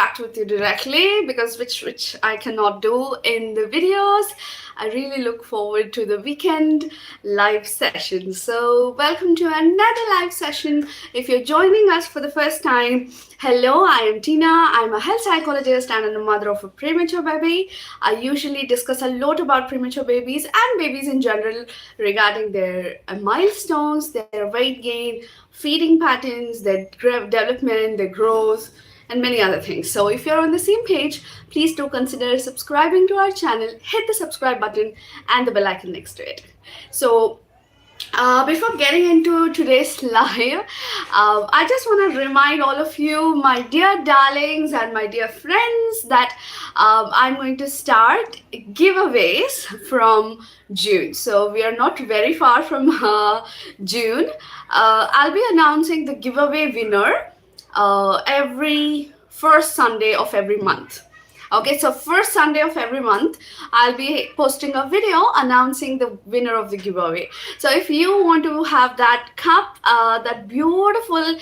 interact with you directly, because which I cannot do in the videos. I really look forward to the weekend live session. So welcome to another live session. If you're joining us for the first time, hello, I am Teena. I'm a health psychologist and a mother of a premature baby. I usually discuss a lot about premature babies and babies in general regarding their milestones, their weight gain, feeding patterns, their development, their growth, and many other things. So if you're on the same page, please do consider subscribing to our channel, hit the subscribe button and the bell icon next to it. So before getting into today's live, I just want to remind all of you, my dear darlings and my dear friends, that I'm going to start giveaways from June. So we are not very far from June. I'll be announcing the giveaway winner every first Sunday of every month. Okay, so first Sunday of every month, I'll be posting a video announcing the winner of the giveaway. So if you want to have that cup, that beautiful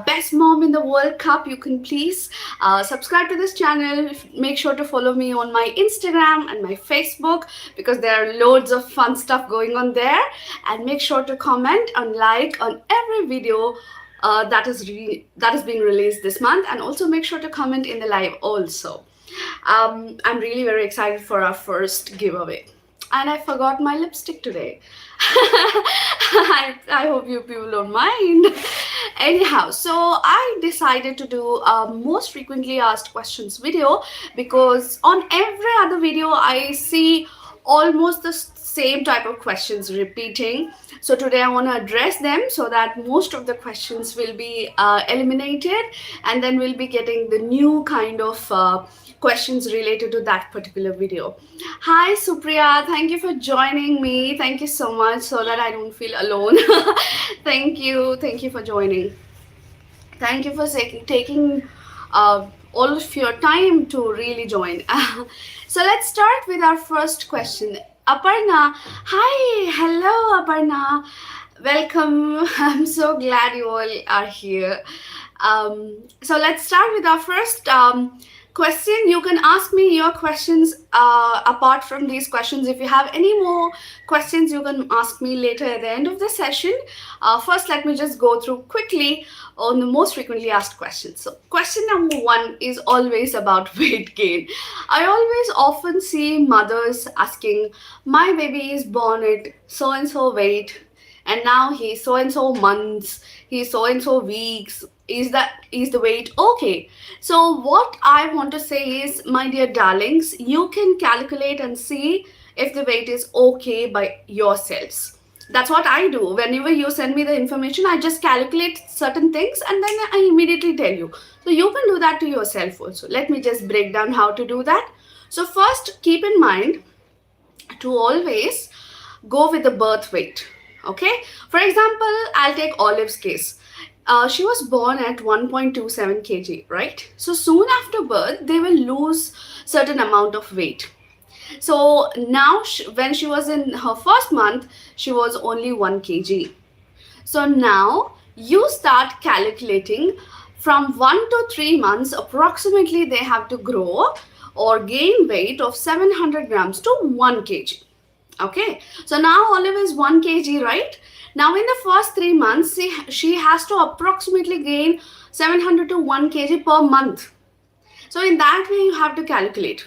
best mom in the world cup, you can please subscribe to this channel. Make sure to follow me on my Instagram and my Facebook, because there are loads of fun stuff going on there. And make sure to comment and like on every video that is being released this month, and also make sure to comment in the live also. I'm really very excited for our first giveaway. And I forgot my lipstick today. I hope you people don't mind. Anyhow, so I decided to do a most frequently asked questions video, because on every other video I see almost the same type of questions repeating. So today I want to address them so that most of the questions will be eliminated, and then we'll be getting the new kind of questions related to that particular video. Hi Supriya, thank you for joining me. Thank you so much, so that I don't feel alone. Thank you for joining. Thank you for taking all of your time to really join. So let's start with our first question. Aparna, hi, hello Aparna, welcome. I'm so glad you all are here. So let's start with our first question. You can ask me your questions apart from these questions. If you have any more questions, you can ask me later at the end of the session. First, let me just go through quickly on the most frequently asked questions. So question number 1 is always about weight gain. I always often see mothers asking, my baby is born at so and so weight, and now he's so and so months, he's so and so weeks. Is the weight okay? So what I want to say is, my dear darlings, you can calculate and see if the weight is okay by yourselves. That's what I do. Whenever you send me the information, I just calculate certain things and then I immediately tell you. So you can do that to yourself also. Let me just break down how to do that. So first, keep in mind to always go with the birth weight. Okay, for example, I'll take Olive's case. She was born at 1.27 kg, right? So soon after birth, they will lose certain amount of weight. So now when she was in her first month, she was only 1 kg. So now you start calculating from 1 to 3 months, approximately they have to grow or gain weight of 700 grams to 1 kg. Okay, so now Olive is 1 kg, right? Now in the first 3 months, she has to approximately gain 700 to 1 kg per month. So in that way, you have to calculate.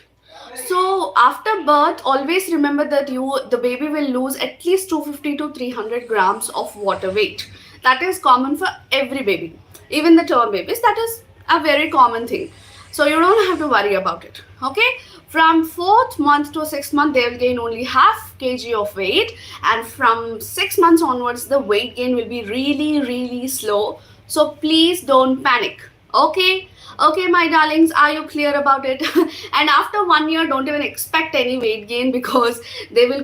So after birth, always remember that the baby will lose at least 250 to 300 grams of water weight. That is common for every baby. Even the term babies, that is a very common thing. So you don't have to worry about it. Okay. From 4th month to 6th month, they will gain only half kg of weight. And from 6 months onwards, the weight gain will be really, really slow. So please don't panic. Okay. Okay, my darlings, are you clear about it? And after 1 year, don't even expect any weight gain, because they will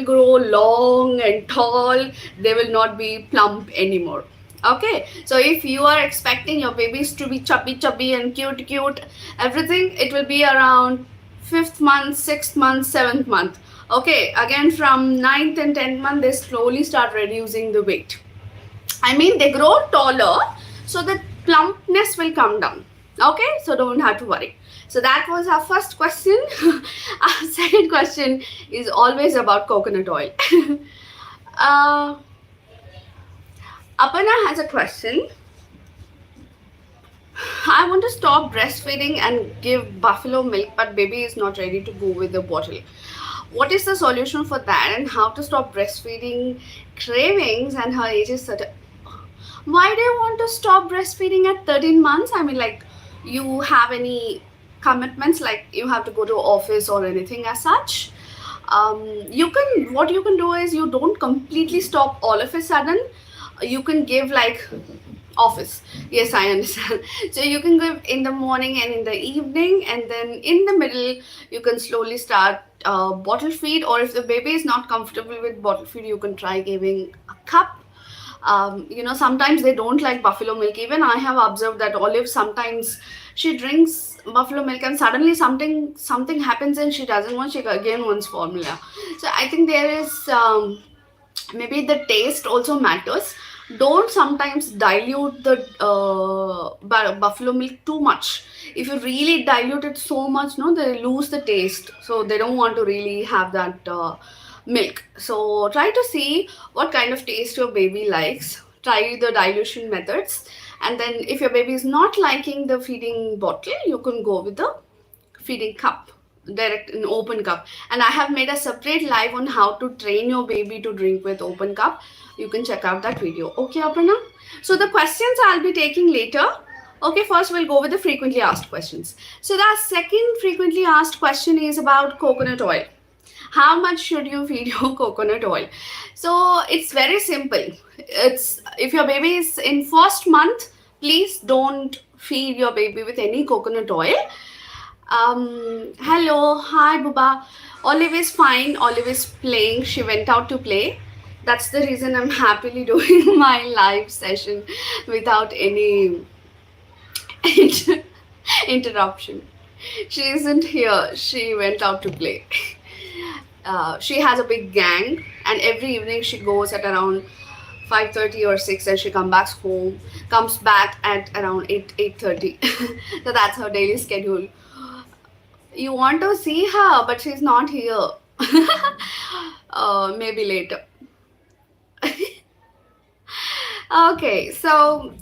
grow long and tall. They will not be plump anymore. Okay, so if you are expecting your babies to be chubby and cute, everything, it will be around 5th month, 6th month, 7th month. Okay, again from 9th and 10th month, they slowly start reducing the weight. I mean, they grow taller, so the plumpness will come down. Okay, so don't have to worry. So that was our first question. Our second question is always about coconut oil. uh, Apana has a question. I want to stop breastfeeding and give buffalo milk, but baby is not ready to go with the bottle. What is the solution for that, and how to stop breastfeeding cravings? And her age is certain. Why do you want to stop breastfeeding at 13 months? I mean, like, you have any commitments, like you have to go to office or anything as such? You can, what you can do is, you don't completely stop all of a sudden. You can give like office. Yes, I understand. So you can give in the morning and in the evening, and then in the middle you can slowly start bottle feed. Or if the baby is not comfortable with bottle feed, you can try giving a cup. Sometimes they don't like buffalo milk. Even I have observed that Olive, sometimes she drinks buffalo milk and suddenly something happens and she doesn't want, she again wants formula. So I think there is maybe the taste also matters. Don't sometimes dilute the buffalo milk too much. If you really dilute it so much, no, they lose the taste, so they don't want to really have that milk. So try to see what kind of taste your baby likes. Try the dilution methods, and then if your baby is not liking the feeding bottle, you can go with the feeding cup, direct in open cup. And I have made a separate live on how to train your baby to drink with open cup. You can check out that video. Okay, Aparna? So the questions I'll be taking later. Okay, first we'll go with the frequently asked questions. So the second frequently asked question is about coconut oil. How much should you feed your coconut oil? So it's very simple. It's, if your baby is in first month, please don't feed your baby with any coconut oil. Hello, hi Buba. Olive is fine. Olive is playing. She went out to play. That's the reason I'm happily doing my live session without any interruption. She isn't here. She went out to play. She has a big gang, and every evening she goes at around 5:30 or 6, and she comes back at around 8:30. So that's her daily schedule. You want to see her, but she's not here. Maybe later. Okay, so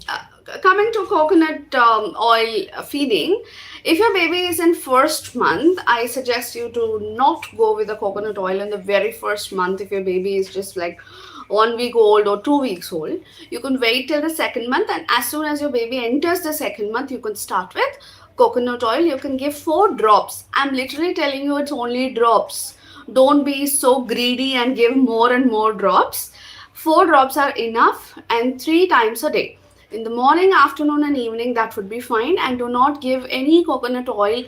coming to coconut oil feeding, if your baby is in first month, I suggest you to not go with the coconut oil in the very first month. If your baby is just like 1 week old or 2 weeks old, you can wait till the second month, and as soon as your baby enters the second month, you can start with coconut oil. You can give 4 drops. I'm literally telling you, it's only drops. Don't be so greedy and give more and more drops. 4 drops are enough, and 3 times a day, in the morning, afternoon, and evening, that would be fine. And do not give any coconut oil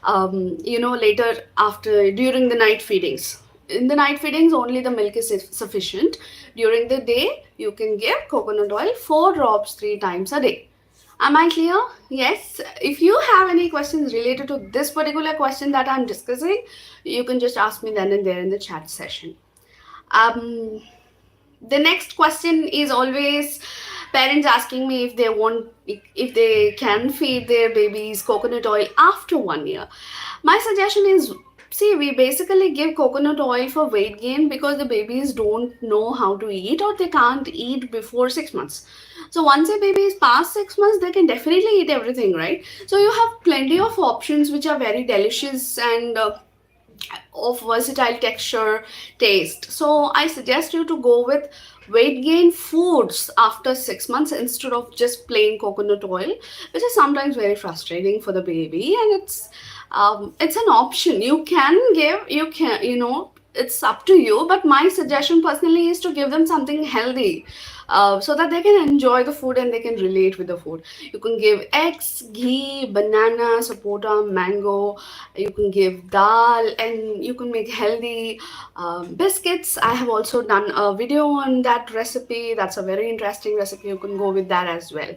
later, after, during the night feedings. In the night feedings, only the milk is sufficient. During the day, you can give coconut oil 4 drops 3 times a day. Am I clear? Yes. If you have any questions related to this particular question that I'm discussing, you can just ask me then and there in the chat session. The next question is always parents asking me if they can feed their babies coconut oil after 1 year. My suggestion is, see, we basically give coconut oil for weight gain because the babies don't know how to eat, or they can't eat before 6 months. So once a baby is past 6 months, they can definitely eat everything, right? So you have plenty of options which are very delicious and of versatile texture, taste. So I suggest you to go with weight gain foods after 6 months instead of just plain coconut oil, which is sometimes very frustrating for the baby. And it's an option. You can give, you can, it's up to you. But my suggestion personally is to give them something healthy, so that they can enjoy the food and they can relate with the food. You can give eggs, ghee, banana, sapota, mango. You can give dal, and you can make healthy biscuits. I have also done a video on that recipe. That's a very interesting recipe. You can go with that as well.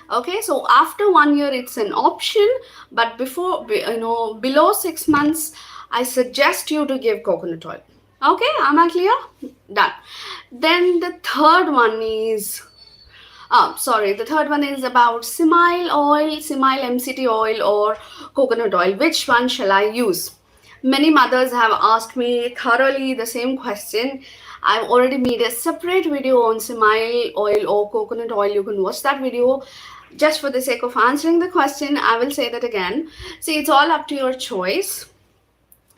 Okay, so after 1 year, it's an option, but below 6 months, I suggest you to give coconut oil. Okay, am I clear? Done. Then the third one is, Sorry, the third one is about Simile oil, Simile MCT oil, or coconut oil. Which one shall I use? Many mothers have asked me thoroughly the same question. I've already made a separate video on Simile oil or coconut oil. You can watch that video. Just for the sake of answering the question, I will say that again. See, it's all up to your choice.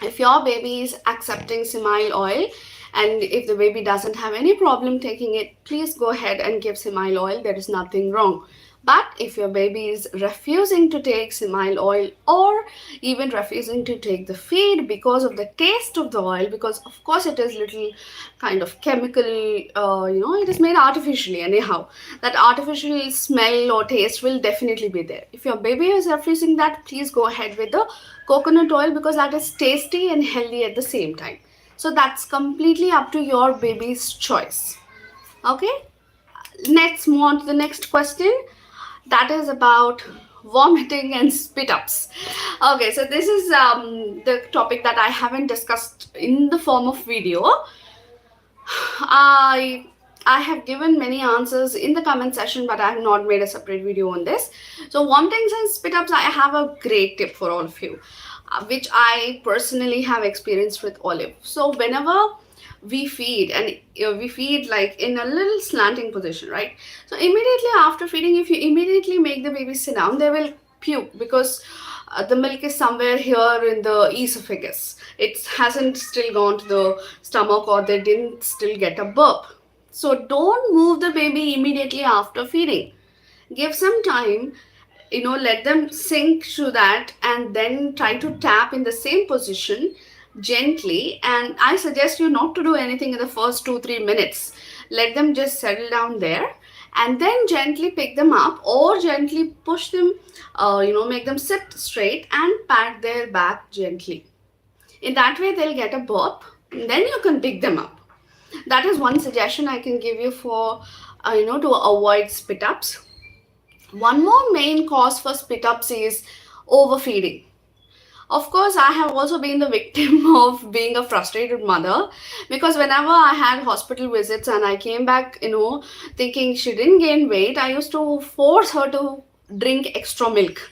If your baby is accepting Simile oil, and if the baby doesn't have any problem taking it, please go ahead and give Simile oil. There is nothing wrong. But if your baby is refusing to take Simile oil, or even refusing to take the feed because of the taste of the oil, because of course it is little kind of chemical, it is made artificially anyhow, that artificial smell or taste will definitely be there. If your baby is refusing that, please go ahead with the coconut oil, because that is tasty and healthy at the same time. So that's completely up to your baby's choice. Okay, let's move on to the next question. That is about vomiting and spit ups. Okay, so this is the topic that I haven't discussed in the form of video. I have given many answers in the comment section, but I have not made a separate video on this. So vomitings and spit ups, I have a great tip for all of you, which I personally have experienced with Olive. So whenever we feed, and we feed like in a little slanting position, right? So immediately after feeding, if you immediately make the baby sit down, they will puke, because the milk is somewhere here in the esophagus. It hasn't still gone to the stomach, or they didn't still get a burp. So don't move the baby immediately after feeding. Give some time, let them sink through that, and then try to tap in the same position gently. And I suggest you not to do anything in the first 2-3 minutes. Let them just settle down there, and then gently pick them up, or gently push them, make them sit straight and pat their back gently. In that way, they'll get a burp, and then you can pick them up. That is one suggestion I can give you for, to avoid spit ups. One more main cause for spit ups is overfeeding. Of course, I have also been the victim of being a frustrated mother, because whenever I had hospital visits and I came back, thinking she didn't gain weight, I used to force her to drink extra milk.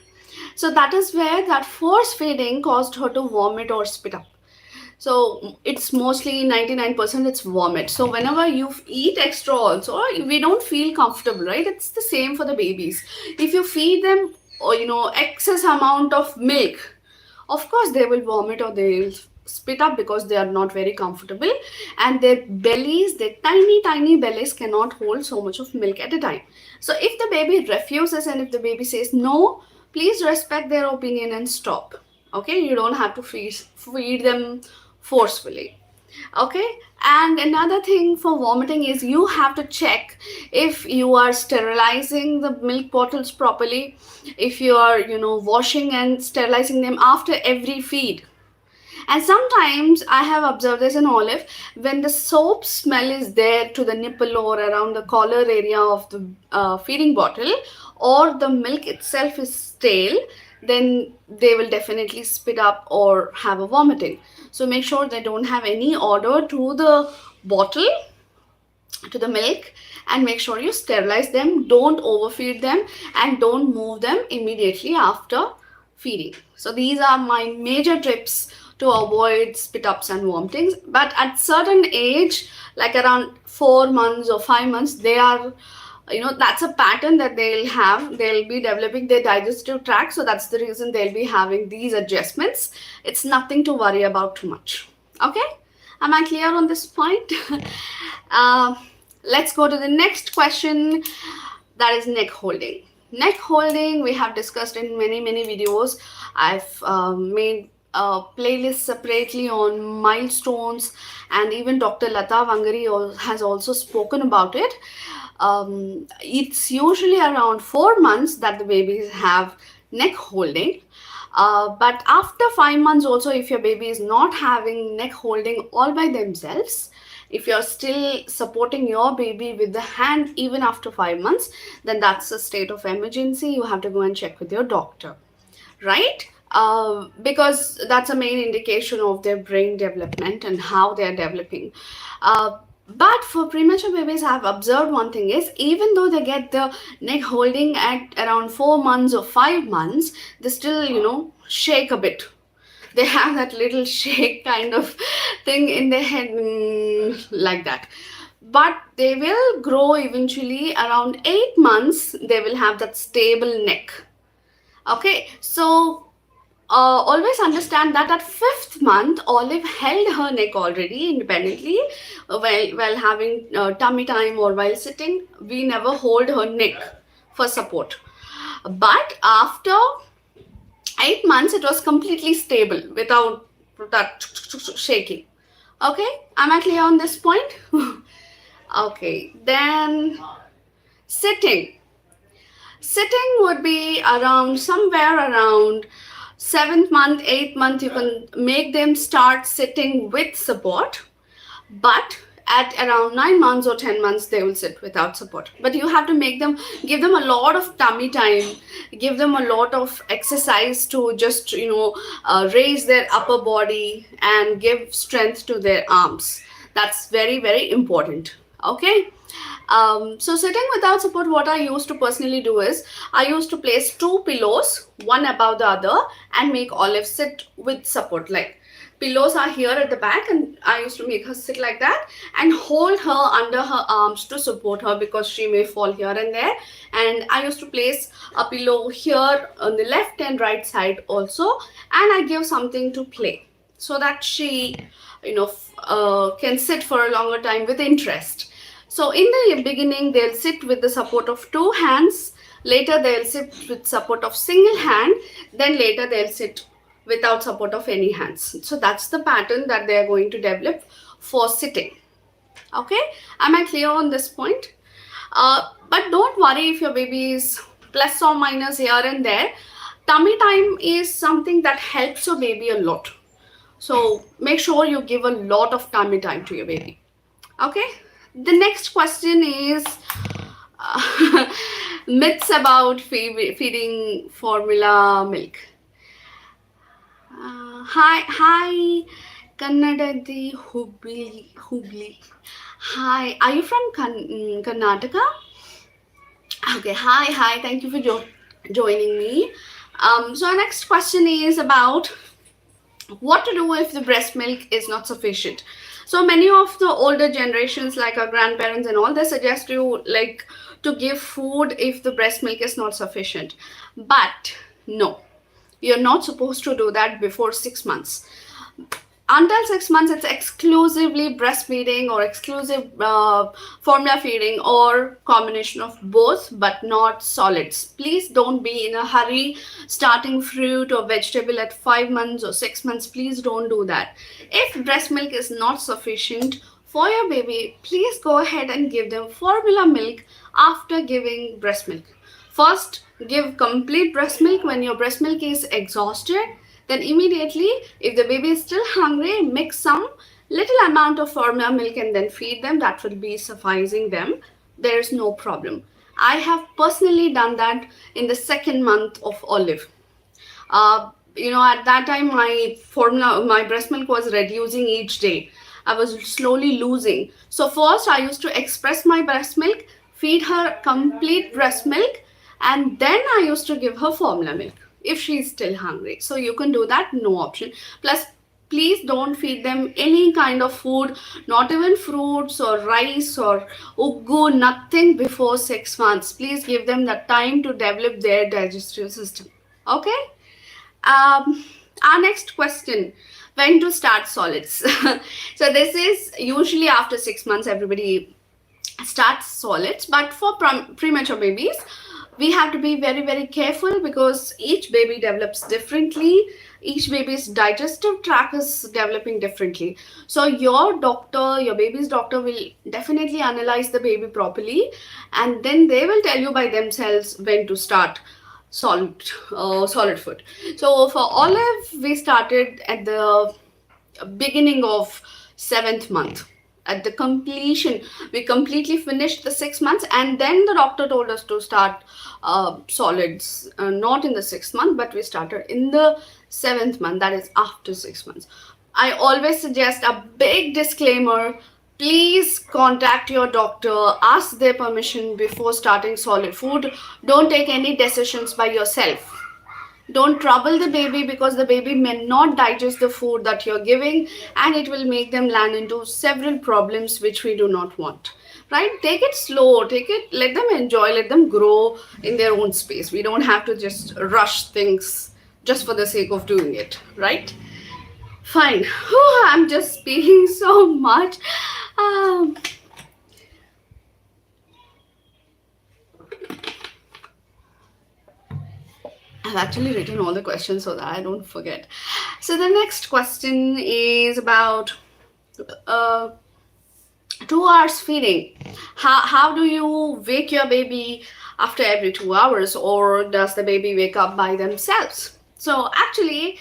So that is where that force feeding caused her to vomit or spit up. So it's mostly 99% it's vomit. So whenever you eat extra also, we don't feel comfortable, right? It's the same for the babies. If you feed them, or excess amount of milk, of course they will vomit or they'll spit up, because they are not very comfortable, and their bellies, their tiny bellies cannot hold so much of milk at a time. So if the baby refuses, and if the baby says no, please respect their opinion and stop. Okay, you don't have to feed them forcefully. Okay, and another thing for vomiting is you have to check if you are sterilizing the milk bottles properly, if you are washing and sterilizing them after every feed. And sometimes I have observed this in Olive, when the soap smell is there to the nipple or around the collar area of the feeding bottle, or the milk itself is stale, then they will definitely spit up or have a vomiting. So make sure they don't have any odor to the bottle, to the milk, and make sure you sterilize them. Don't overfeed them, and don't move them immediately after feeding. So these are my major tips to avoid spit ups and vomitings. But at certain age, like around 4 months or 5 months, they are, that's a pattern that they'll be developing their digestive tract. So that's the reason they'll be having these adjustments. It's nothing to worry about too much. Okay, am I clear on this point? Let's go to the next question. That is neck holding. Neck holding we have discussed in many videos. I've made a playlist separately on milestones, and even Dr. Lata Vangari has also spoken about it. It's usually around 4 months that the babies have neck holding. But after 5 months also, if your baby is not having neck holding all by themselves, if you're still supporting your baby with the hand even after 5 months, then that's a state of emergency. You have to go and check with your doctor, right? Because that's a main indication of their brain development and how they're developing. But for premature babies, I've observed one thing is, even though they get the neck holding at around 4 months or 5 months, they still, shake a bit. They have that little shake kind of thing in their head, like that. But they will grow eventually around 8 months, they will have that stable neck. Okay, so always understand that at fifth month, Olive held her neck already independently while having tummy time or while sitting. We never hold her neck for support. But after 8 months, it was completely stable without that shaking. Okay, am I clear on this point? Okay, then sitting. Sitting would be around somewhere around seventh month, 8th month. You can make them start sitting with support, but at around 9 months or 10 months they will sit without support. But you have to make them, give them a lot of tummy time, give them a lot of exercise to just raise their upper body and give strength to their arms. That's very, very important. Okay. So sitting without support, what I used to personally do is, I used to place two pillows, one above the other, and make Olive sit with support. Like, pillows are here at the back, and I used to make her sit like that and hold her under her arms to support her, because she may fall here and there. And I used to place a pillow here on the left and right side also, and I give something to play so that she, can sit for a longer time with interest. So in the beginning, they'll sit with the support of two hands. Later, they'll sit with support of single hand. Then later, they'll sit without support of any hands. So that's the pattern that they are going to develop for sitting. Okay, am I clear on this point? But don't worry if your baby is plus or minus here and there. Tummy time is something that helps your baby a lot. So make sure you give a lot of tummy time to your baby. Okay, the next question is myths about feeding formula milk. Hi, Kannadadi Hubli. Hi, are you from Karnataka? Okay, hi, thank you for joining me. So our next question is about what to do if the breast milk is not sufficient. So many of the older generations, like our grandparents and all, they suggest you like to give food if the breast milk is not sufficient. But no, you're not supposed to do that before 6 months. Until 6 months, it's exclusively breastfeeding or exclusive formula feeding or combination of both, but not solids. Please don't be in a hurry starting fruit or vegetable at 5 months or 6 months. Please don't do that. If breast milk is not sufficient for your baby, please go ahead and give them formula milk after giving breast milk. First, give complete breast milk when your breast milk is exhausted. Then immediately, if the baby is still hungry, mix some little amount of formula milk and then feed them. That will be sufficing them. There is no problem. I have personally done that in the second month of Olive. At that time, my breast milk was reducing each day. I was slowly losing. So first, I used to express my breast milk, feed her complete breast milk, and then I used to give her formula milk if she's still hungry. So you can do that, no option. Plus, please don't feed them any kind of food, not even fruits or rice or ugu, nothing before 6 months. Please give them the time to develop their digestive system. Okay. Our next question: when to start solids? So this is usually after 6 months. Everybody starts solids, but for premature babies, we have to be very, very careful because each baby develops differently. Each baby's digestive tract is developing differently. So your doctor, your baby's doctor, will definitely analyze the baby properly, and then they will tell you by themselves when to start solid food. So for Olive, we started at the beginning of 7th month. At the completion, we completely finished the 6 months, and then the doctor told us to start solids, not in the 6th month, but we started in the 7th month, that is after 6 months. I always suggest a big disclaimer: Please contact your doctor, ask their permission before starting solid food. Don't take any decisions by yourself. Don't trouble the baby, because the baby may not digest the food that you're giving, and it will make them land into several problems which we do not want. Right? Take it slow, take it, let them enjoy, let them grow in their own space. We don't have to just rush things just for the sake of doing it, right? Fine. Whew, I'm just speaking so much. Um, I've actually written all the questions so that I don't forget. So the next question is about uh, 2 hours feeding. How do you wake your baby after every 2 hours, or does the baby wake up by themselves? So actually,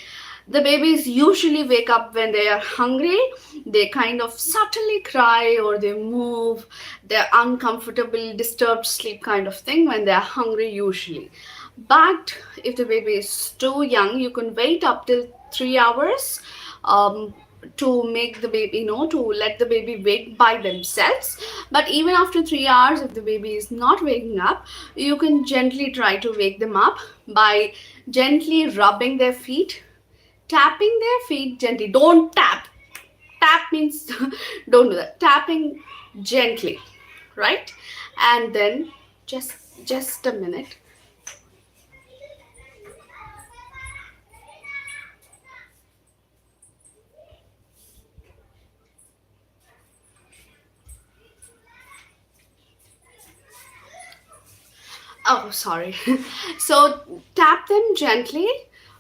the babies usually wake up when they are hungry. They kind of subtly cry, or they move. They're uncomfortable, disturbed sleep kind of thing when they're hungry usually. But if the baby is too young, you can wait up till 3 hours um, to make the baby, to let the baby wake by themselves. But even after 3 hours, if the baby is not waking up, you can gently try to wake them up by gently rubbing their feet, tapping their feet gently. Don't tap. Tap means don't do that. Tapping gently, right? And then just a minute. Oh, sorry. So tap them gently,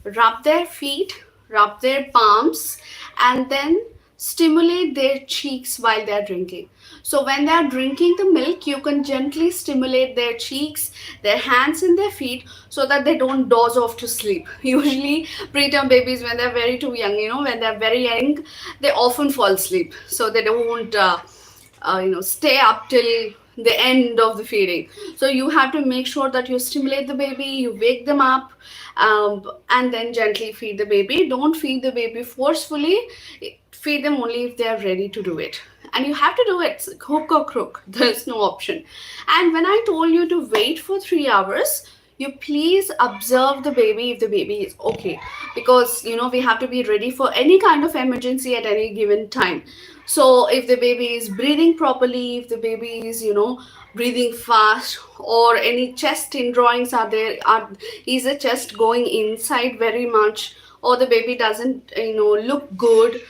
rub their feet, rub their palms, and then stimulate their cheeks while they're drinking. So when they're drinking the milk, you can gently stimulate their cheeks, their hands, and their feet so that they don't doze off to sleep. Usually, preterm babies, when they're very too young, when they're very young, they often fall asleep. So they don't stay up till the end of the feeding. So you have to make sure that you stimulate the baby, you wake them up, and then gently feed the baby. Don't feed the baby forcefully. Feed them only if they are ready to do it. And you have to do it hook or crook. There's no option. And when I told you to wait for 3 hours, you please observe the baby if the baby is okay, because we have to be ready for any kind of emergency at any given time. So if the baby is breathing properly, if the baby is breathing fast, or any chest in drawings are there, is the chest going inside very much, or the baby doesn't look good,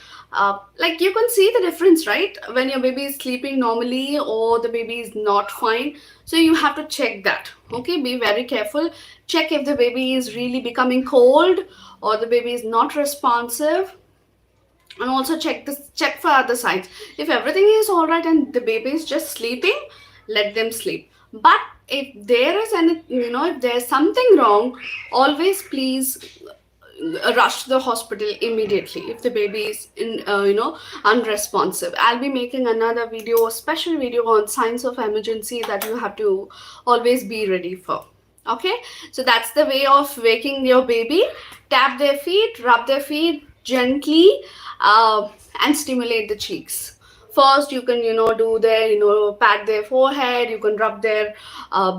like you can see the difference, right, when your baby is sleeping normally or the baby is not fine. So you have to check that. Okay, be very careful. Check if the baby is really becoming cold, or the baby is not responsive. And also check for other signs. If everything is all right and the baby is just sleeping, let them sleep. But if there is any, if there's something wrong, always please rush to the hospital immediately if the baby is unresponsive. I'll be making another video, a special video on signs of emergency that you have to always be ready for. Okay, so that's the way of waking your baby. Tap their feet, rub their feet gently, and stimulate the cheeks. First, you can do their pat their forehead, you can rub their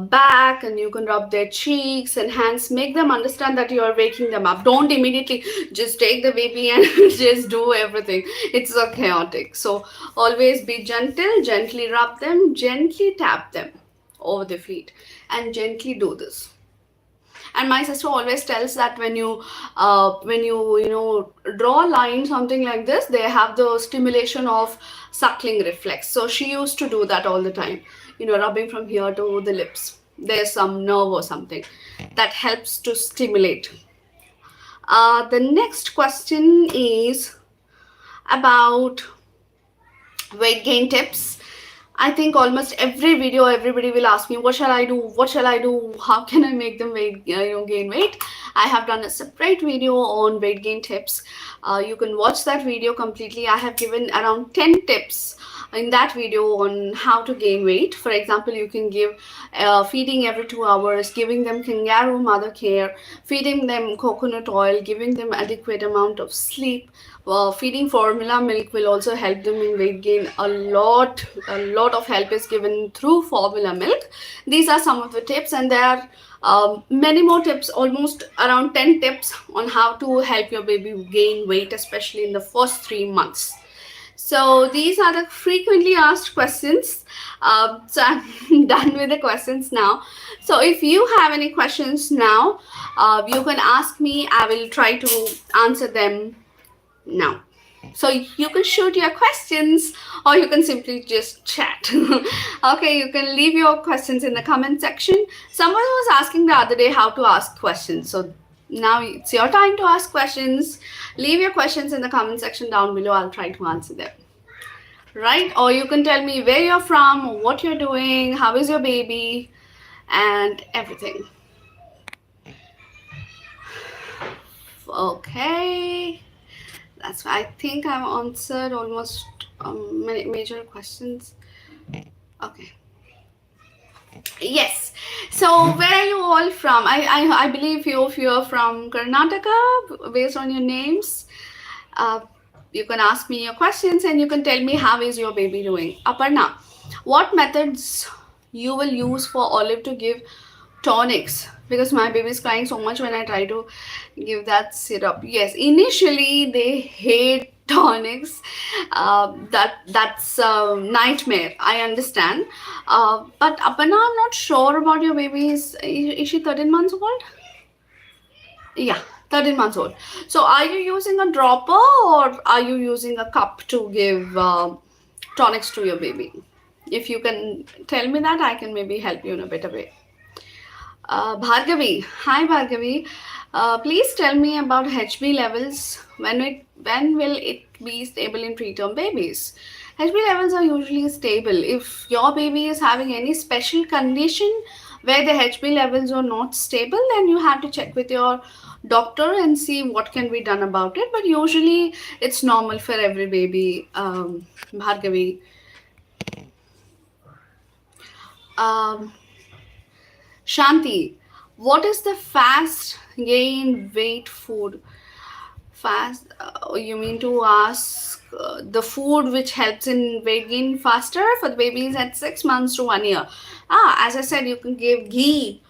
back, and you can rub their cheeks and hands. Make them understand that you are waking them up. Don't immediately just take the baby and just do everything. It's so chaotic. So always be gentle, gently rub them, gently tap them over the feet, and gently do this. And my sister always tells that when you draw a line, something like this, they have the stimulation of suckling reflex. So she used to do that all the time, rubbing from here to the lips. There's some nerve or something that helps to stimulate. The next question is about weight gain tips. I think almost every video, everybody will ask me, what shall I do? What shall I do? How can I make them gain weight? I have done a separate video on weight gain tips. You can watch that video completely. I have given around 10 tips in that video on how to gain weight. For example, you can give feeding every 2 hours, giving them kangaroo mother care, feeding them coconut oil, giving them adequate amount of sleep. Feeding formula milk will also help them in weight gain a lot. A lot of help is given through formula milk. These are some of the tips, and there are many more tips, almost around 10 tips on how to help your baby gain weight, especially in the first 3 months. So these are the frequently asked questions. So I'm done with the questions now. So if you have any questions now, you can ask me. I will try to answer them now. So you can shoot your questions, or you can simply just chat. Okay, you can leave your questions in the comment section. Someone was asking the other day how to ask questions. So now it's your time to ask questions. Leave your questions in the comment section down below. I'll try to answer them. Right? Or you can tell me where you're from, what you're doing, how is your baby, and everything. Okay. That's why I think I've answered almost major questions. Okay. Yes. So where are you all from? I believe few of you are from Karnataka based on your names. Uh, you can ask me your questions, and you can tell me how is your baby doing. Aparna, what methods you will use for Olive to give tonics? Because my baby is crying so much when I try to give that syrup. Yes, initially they hate tonics. That's a nightmare. I understand. But Aparna, I'm not sure about your baby. Is she 13 months old? Yeah, 13 months old. So are you using a dropper, or are you using a cup to give tonics to your baby? If you can tell me that, I can maybe help you in a better way. Bhargavi, hi Bhargavi. Please tell me about HB levels. When will it be stable in preterm babies? HB levels are usually stable. If your baby is having any special condition where the HB levels are not stable, then you have to check with your doctor and see what can be done about it. But usually it's normal for every baby, Bhargavi. Um, Shanti, what is the fast gain weight food? Fast, you mean to ask the food which helps in weight gain faster for the babies at 6 months to 1 year? As I said, you can give ghee,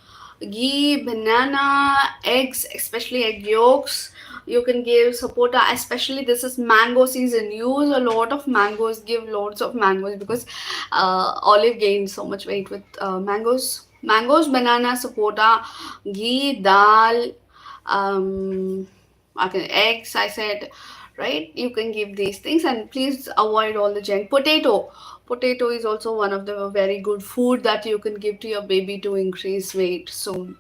banana, eggs, especially egg yolks. You can give sapota, especially this is mango season. Use a lot of mangoes, give lots of mangoes, because Olive gained so much weight with mangoes. Mangoes, banana, sapota, ghee, dal, um, okay, eggs, I said, right? You can give these things, and please avoid all the junk. Potato is also one of the very good food that you can give to your baby to increase weight. So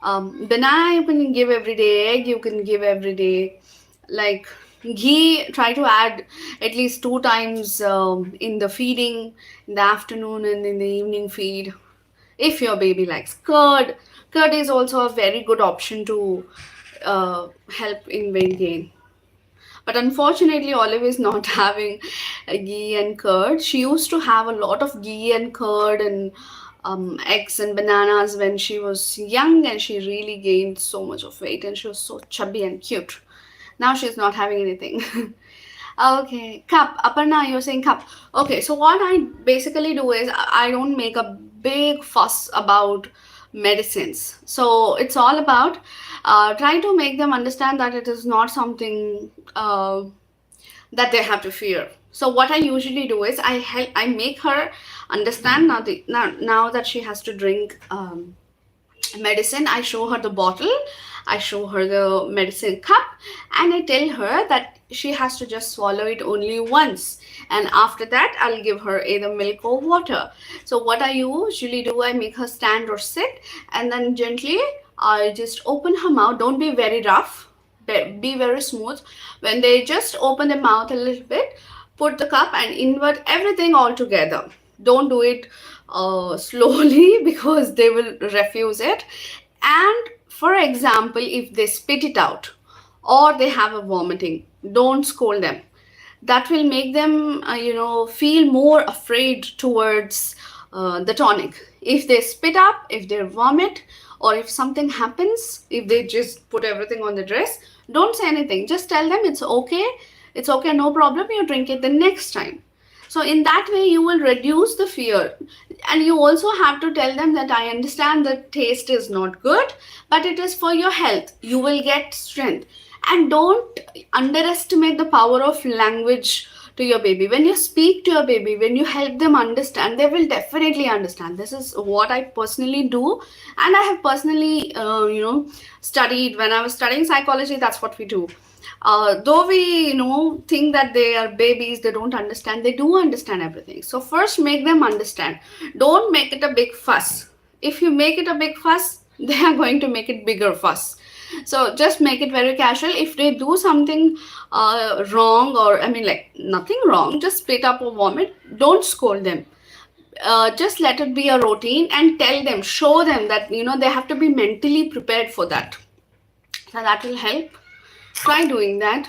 banana you can give every day, egg you can give every day, like ghee try to add at least 2 times in the feeding, in the afternoon and in the evening feed. If your baby likes curd is also a very good option to help in weight gain. But unfortunately, Olive is not having ghee and curd. She used to have a lot of ghee and curd and eggs and bananas when she was young, and she really gained so much of weight, and she was so chubby and cute. Now she's not having anything. Okay, cup. Aparna, you're saying cup. Okay, so what I basically do is I don't make a big fuss about medicines. So it's all about try to make them understand that it is not something that they have to fear. So what I usually do is I make her understand now that she has to drink medicine. I show her the bottle, I show her the medicine cup, and I tell her that she has to just swallow it only once, and after that I'll give her either milk or water. So what I usually do, I make her stand or sit, and then gently I just open her mouth. Don't be very rough, be very smooth. When they just open their mouth a little bit, put the cup and invert everything all together. Don't do it slowly because they will refuse it. And for example, if they spit it out or they have a vomiting, don't scold them. that will make them feel more afraid towards the tonic. If they spit up, if they vomit, or if something happens, if they just put everything on the dress, don't say anything, just tell them it's okay, it's okay, no problem, you drink it the next time. So in that way you will reduce the fear. And you also have to tell them that I understand the taste is not good, but it is for your health, you will get strength. And don't underestimate the power of language to your baby. When you speak to your baby, when you help them understand, they will definitely understand. This is what I personally do, and I have personally studied. When I was studying psychology, that's what we do. Though we think that they are babies, they don't understand, they do understand everything. So first make them understand. Don't make it a big fuss. If you make it a big fuss, they are going to make it bigger fuss. So just make it very casual. If they do something wrong, or I mean like nothing wrong, just spit up or vomit, don't scold them. Just let it be a routine and tell them, show them that they have to be mentally prepared for that. So that will help. Try doing that.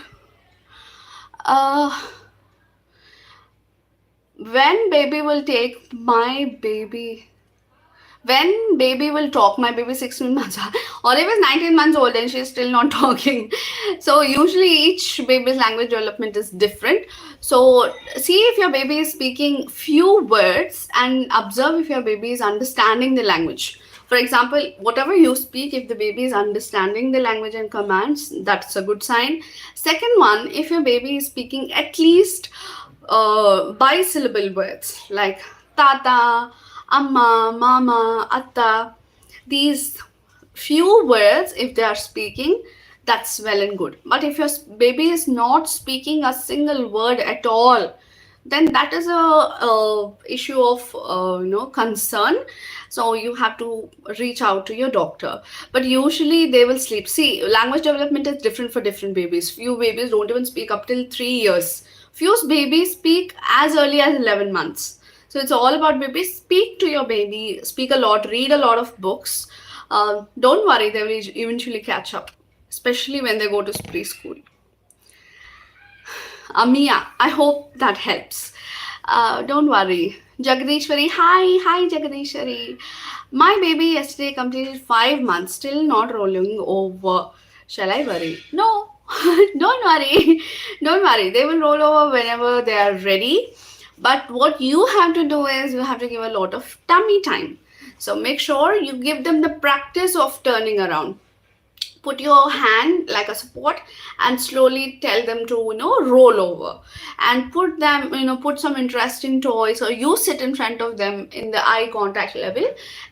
When baby will take my baby when baby will talk, my baby 16 months Olive is 19 months old and she's still not talking. So usually each baby's language development is different. So see if your baby is speaking few words and observe if your baby is understanding the language. For example, whatever you speak, if the baby is understanding the language and commands, that's a good sign. Second one, if your baby is speaking at least bisyllable words like tata, amma, mama, atta, these few words, if they are speaking, that's well and good. But if your baby is not speaking a single word at all, then that is a issue of concern. So you have to reach out to your doctor. But usually they will sleep. See, language development is different for different babies. Few babies don't even speak up till 3 years. Few babies speak as early as 11 months. So it's all about babies. Speak to your baby, speak a lot, read a lot of books. Don't worry, they will eventually catch up, especially when they go to preschool. Mia, I hope that helps. Don't worry. Jagadishwari, hi Jagadishwari. My baby yesterday completed 5 months, still not rolling over. Shall I worry? No, don't worry. Don't worry. They will roll over whenever they are ready. But what you have to do is you have to give a lot of tummy time. So make sure you give them the practice of turning around. Put your hand like a support and slowly tell them to roll over, and put some interesting toys, or you sit in front of them in the eye contact level,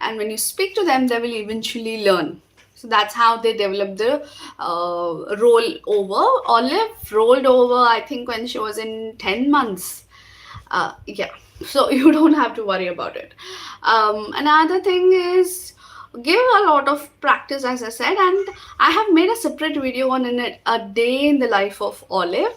and when you speak to them they will eventually learn. So that's how they develop the roll over. Olive rolled over, I think, when she was in 10 months. Yeah, so you don't have to worry about it. Another thing is, give a lot of practice, as I said, and I have made a separate video on a day in the life of Olive.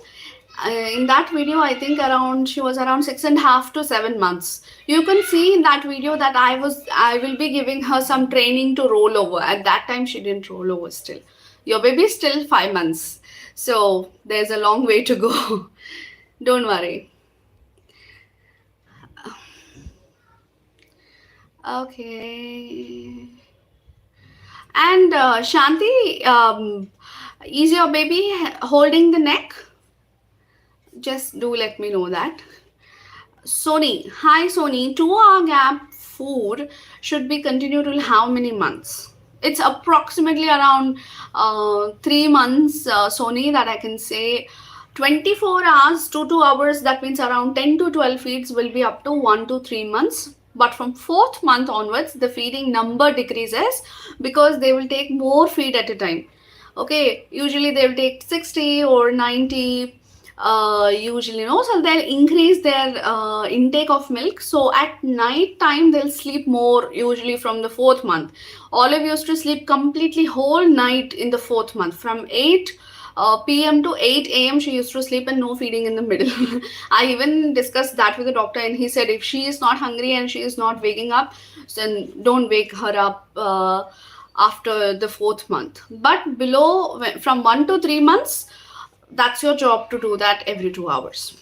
In that video, I think she was around 6.5 to 7 months. You can see in that video that I will be giving her some training to roll over. At that time she didn't roll over still. Your baby is still 5 months, so there's a long way to go. Don't worry. Okay. And Shanti, is your baby holding the neck? Just do let me know that. Sony, hi Sony, 2-hour gap food should be continued till how many months? It's approximately around 3 months, Sony, that I can say. 24 hours to 2 hours, that means around 10 to 12 feeds will be up to 1 to 3 months. But from 4th month onwards, the feeding number decreases because they will take more feed at a time. Okay, usually they will take 60 or 90, usually, so they'll increase their intake of milk. So at night time, they'll sleep more, usually from the 4th month. Olive used to sleep completely whole night in the 4th month. From 8 p.m. to 8 a.m. she used to sleep and no feeding in the middle. I even discussed that with the doctor, and he said if she is not hungry and she is not waking up, then don't wake her up after the 4th month. But below, from 1 to 3 months, That's your job to do that every 2 hours.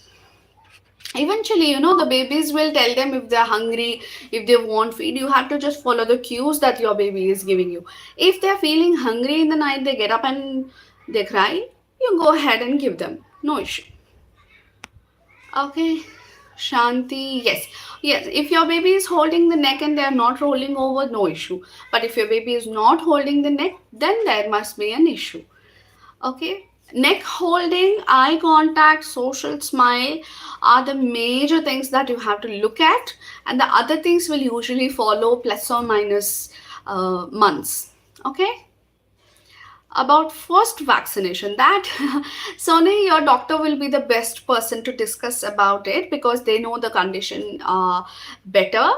Eventually, the babies will tell them if they're hungry, if they want feed. You have to just follow the cues that your baby is giving you. If they're feeling hungry in the night, they get up and they cry, you go ahead and give them. No issue. Okay. Shanti, yes. Yes, if your baby is holding the neck and they are not rolling over, no issue. But if your baby is not holding the neck, then there must be an issue. Okay. Neck holding, eye contact, social smile are the major things that you have to look at, and the other things will usually follow plus or minus months. Okay. About first vaccination, that Sony, your doctor will be the best person to discuss about it because they know the condition better.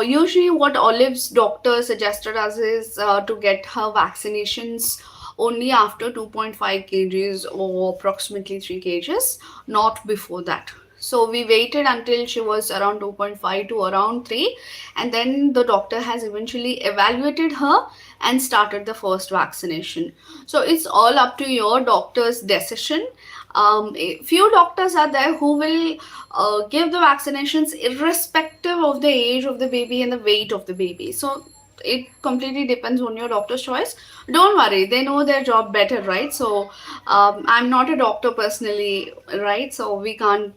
Usually what Olive's doctor suggested us is to get her vaccinations only after 2.5 kgs or approximately 3 kgs, not before that. So we waited until she was around 2.5 to around 3, and then the doctor has eventually evaluated her and started the first vaccination. So it's all up to your doctor's decision. A few doctors are there who will give the vaccinations irrespective of the age of the baby and the weight of the baby. So it completely depends on your doctor's choice. Don't worry, they know their job better, right? So I'm not a doctor personally, right? So we can't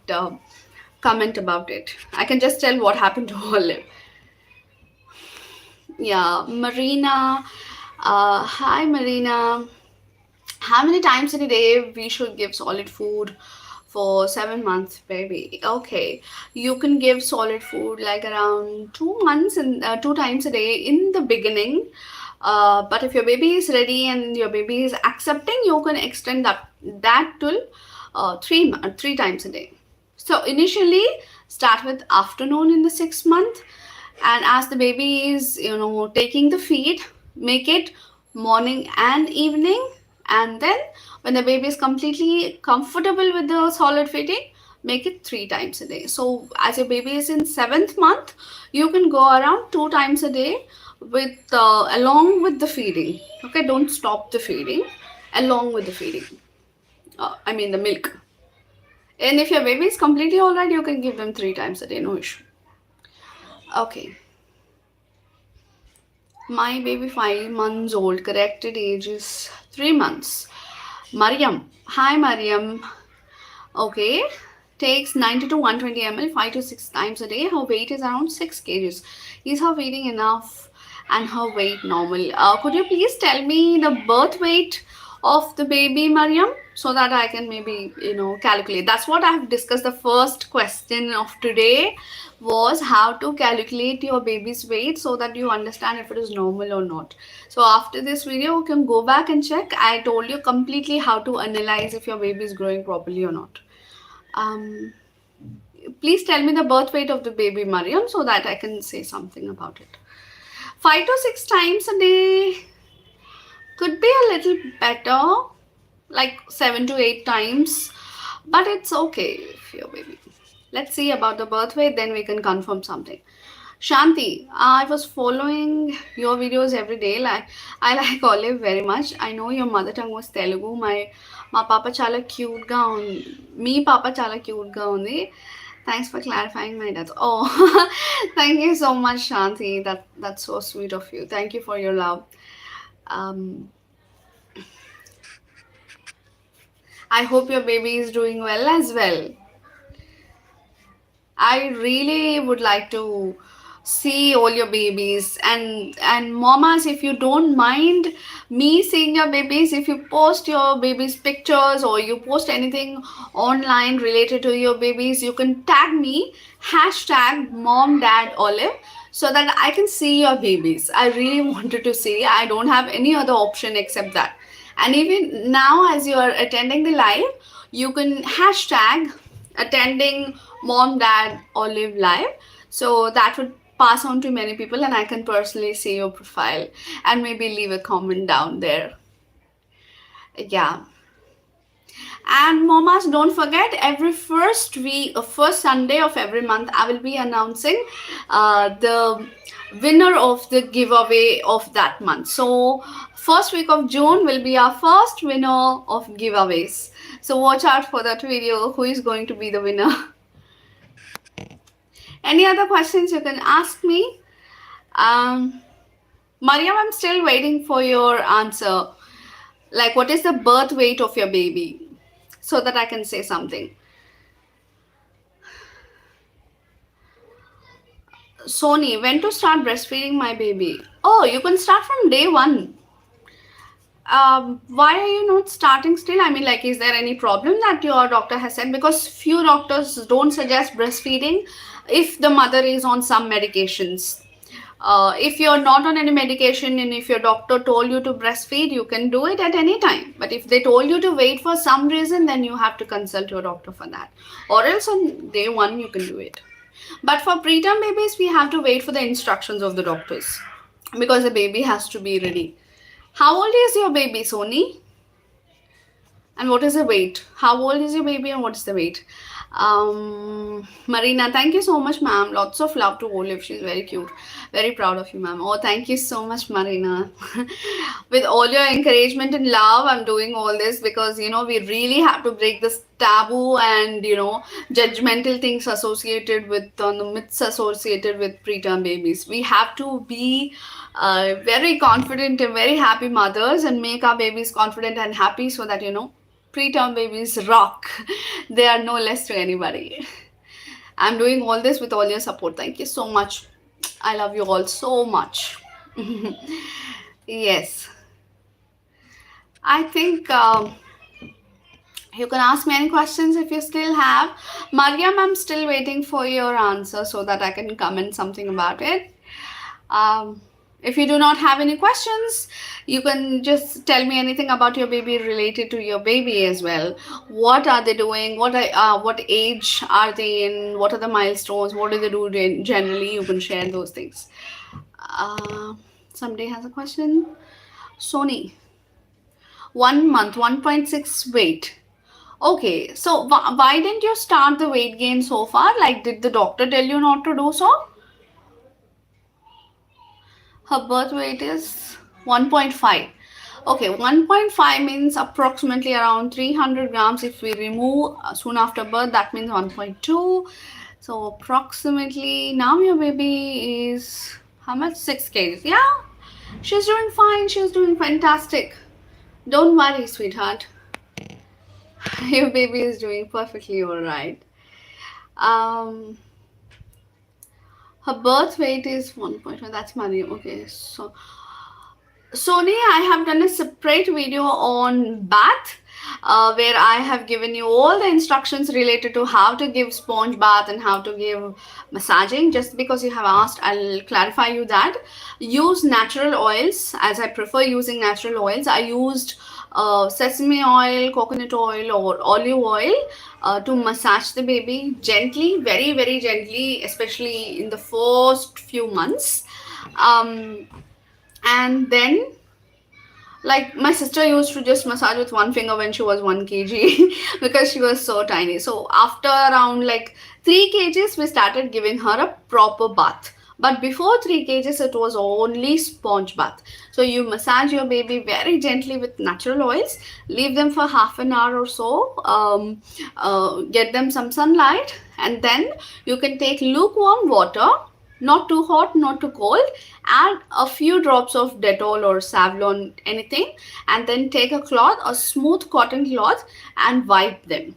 comment about it. I can just tell what happened to Olive. Yeah, Marina. Hi, Marina. How many times in a day we should give solid food for 7 months baby? Okay, you can give solid food like around 2 months and 2 times a day in the beginning. But if your baby is ready and your baby is accepting, you can extend that till three times a day. So initially start with afternoon in the 6th month, and as the baby is taking the feed, make it morning and evening, and then when the baby is completely comfortable with the solid feeding, make it 3 times a day. So as your baby is in 7th month, you can go around 2 times a day with along with the feeding. Okay, don't stop the feeding along with the feeding. I mean the milk. And if your baby is completely alright, you can give them 3 times a day, no issue. Okay. My baby 5 months old, corrected age is 3 months. Mariam. Hi Mariam. Okay. Takes 90 to 120 ml 5 to 6 times a day. Her weight is around 6 kgs. Is her feeding enough and her weight normal? Could you please tell me the birth weight of the baby, Mariam, so that I can maybe calculate? That's what I've discussed. The first question of today was how to calculate your baby's weight so that you understand if it is normal or not. So after this video, you can go back and check. I told you completely how to analyze if your baby is growing properly or not. Um, Please tell me the birth weight of the baby, Mariam, so that I can say something about it. 5 to 6 times a day could be a little better, like 7 to 8 times, but it's okay if your baby. Let's see about the birth weight, then we can confirm something. Shanti, I was following your videos every day. Like I like Olive very much. I know your mother tongue was Telugu. My papa chala cute ga undi. Me papa chala cute ga undi. Thanks for clarifying my dad. Oh, thank you so much, Shanti. That's so sweet of you. Thank you for your love. Um, I hope your baby is doing well as well. I really would like to see all your babies, and mamas, if you don't mind me seeing your babies, if you post your babies pictures or you post anything online related to your babies, you can tag me hashtag mom dad olive so that I can see your babies. I really wanted to see. I don't have any other option except that. And even now, as you are attending the live, you can hashtag attending mom dad olive live, so that would pass on to many people and I can personally see your profile and maybe leave a comment down there. Yeah. And mamas, don't forget, every first Sunday of every month, I will be announcing the winner of the giveaway of that month. So, first week of June will be our first winner of giveaways. So, watch out for that video. Who is going to be the winner? Any other questions you can ask me? Mariam, I'm still waiting for your answer. Like, what is the birth weight of your baby? So that I can say something. Sony, when to start breastfeeding my baby? Oh, you can start from day one. Why are you not starting still? I mean, like, is there any problem that your doctor has said? Because few doctors don't suggest breastfeeding if the mother is on some medications. If you're not on any medication and if your doctor told you to breastfeed, you can do it at any time. But if they told you to wait for some reason, then you have to consult your doctor for that. Or else on day one, you can do it. But for preterm babies, we have to wait for the instructions of the doctors because the baby has to be ready. How old is your baby, Sony? And what is the weight? How old is your baby and what is the weight? Marina, thank you so much, ma'am. Lots of love to Olive. She's very cute. Very proud of you, ma'am. Oh, thank you so much, Marina. With all your encouragement and love, I'm doing all this because, we really have to break this taboo and, judgmental things associated with, the myths associated with preterm babies. We have to be very confident and very happy mothers and make our babies confident and happy so that, preterm babies rock. They are no less to anybody. I'm doing all this with all your support. Thank you so much. I love you all so much. Yes. I think you can ask me any questions if you still have. Mariam, I'm still waiting for your answer so that I can comment something about it. If you do not have any questions, you can just tell me anything about your baby related to your baby as well. What are they doing? What age are they in? What are the milestones? What do they do generally? You can share those things. Somebody has a question. Sony, 1 month, 1.6 weight. Okay, so why didn't you start the weight gain so far? Like, did the doctor tell you not to do so? Her birth weight is 1.5. Okay, 1.5 means approximately around 300 grams. If we remove soon after birth, that means 1.2. So approximately now your baby is how much? 6 kgs. Yeah, she's doing fine. She's doing fantastic. Don't worry, sweetheart. Your baby is doing perfectly all right. Her birth weight is 1.1. That's money. Okay, so Sony, I have done a separate video on bath where I have given you all the instructions related to how to give sponge bath and how to give massaging. Just because you have asked, I'll clarify you that. Use natural oils, as I prefer using natural oils. I used sesame oil, coconut oil or olive oil to massage the baby gently, very, very gently, especially in the first few months. And then, like, my sister used to just massage with one finger when she was 1 kg because she was so tiny. So after around like 3 kgs, we started giving her a proper bath. But before 3 kgs, it was only sponge bath. So you massage your baby very gently with natural oils, leave them for half an hour or so, get them some sunlight, and then you can take lukewarm water, not too hot, not too cold, add a few drops of Dettol or Savlon, anything, and then take a cloth, a smooth cotton cloth, and wipe them.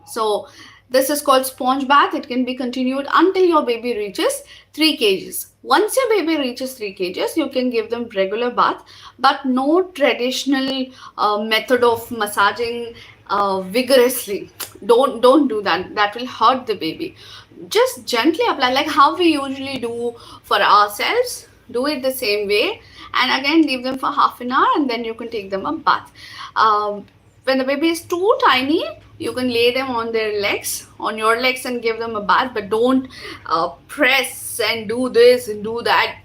So this is called sponge bath. It can be continued until your baby reaches 3 kgs. Once your baby reaches 3 kgs, you can give them regular bath, but no traditional method of massaging vigorously. Don't do that. That will hurt the baby. Just gently apply, like how we usually do for ourselves. Do it the same way, and again leave them for half an hour, and then you can take them a bath. When the baby is too tiny, you can lay them on their legs, on your legs, and give them a bath, but don't press and do this and do that.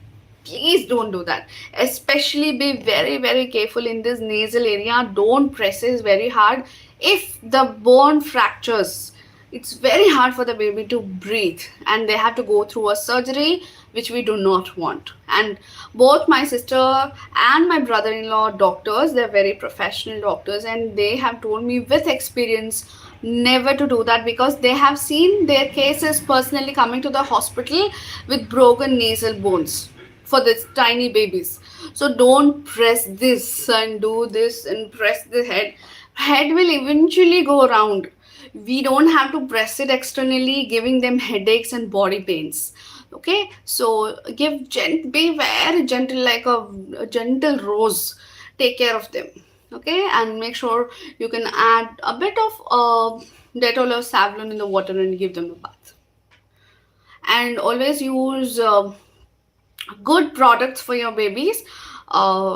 Please don't do that. Especially be very, very careful in this nasal area. Don't press it very hard. If the bone fractures, it's very hard for the baby to breathe, and they have to go through a surgery which we do not want. And both my sister and my brother-in-law doctors, they're very professional doctors, and they have told me with experience never to do that, because they have seen their cases personally coming to the hospital with broken nasal bones for this tiny babies. So don't press this and do this and press the head will eventually go around. We don't have to press it externally, giving them headaches and body pains. Okay, so be very gentle, like a gentle rose. Take care of them. Okay, and make sure you can add a bit of Dettol or Savlon in the water and give them a bath. And always use good products for your babies.